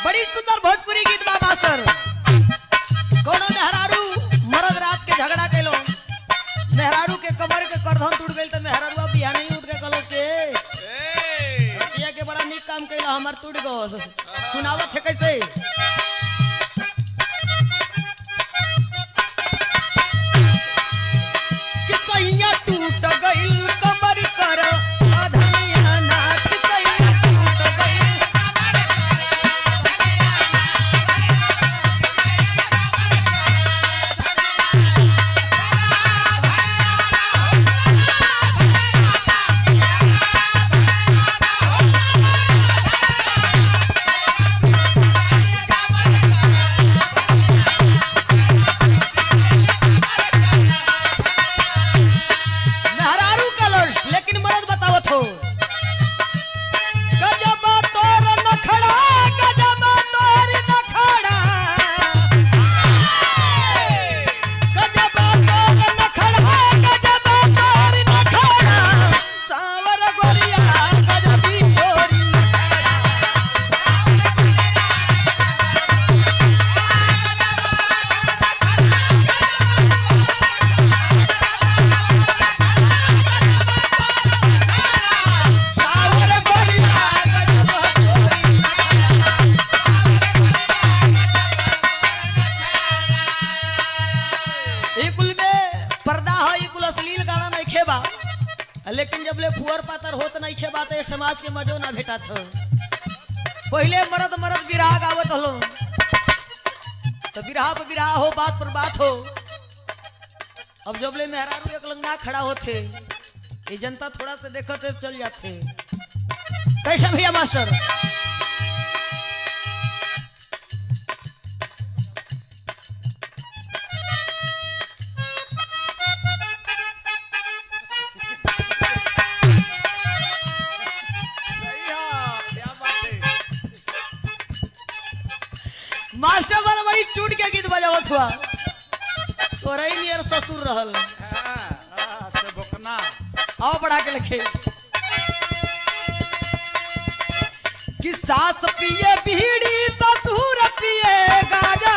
बड़ी सुंदर भोजपुरी गीत बा मास्टर। कोनो मेहरारू मरद रात के झगड़ा कैलो, मेहरारू के कमर के करधन टूट गइल त मेहरारूआ बिहान नहीं उठ के कहलो के रतिया के बड़ा निक काम कैला हमर टूट गल। सुनावत है कैसे कि सैया टूट गइल कमर कर आधनिया नाच सैया टूट गइल लेकिन जब ले फुअर पातर होत नहीं खे बात समाज के मजो ना भेटा था। पहले मरद मरद विराग आवत हलो तो विराह पर विराह हो बात पर बात हो। अब जब ले मेहरारू एक लंग ना खड़ा होते ये जनता थोड़ा सा देखते चल जाते। कैसे भैया मास्टर मास्टर वाला बड़ी चूट के गीत बजावत हुआ तोरा ही नियर ससुर रहल से भुकना आओ बढ़ा के लिखे कि सास पिए बीड़ी ससुर पिए गाजा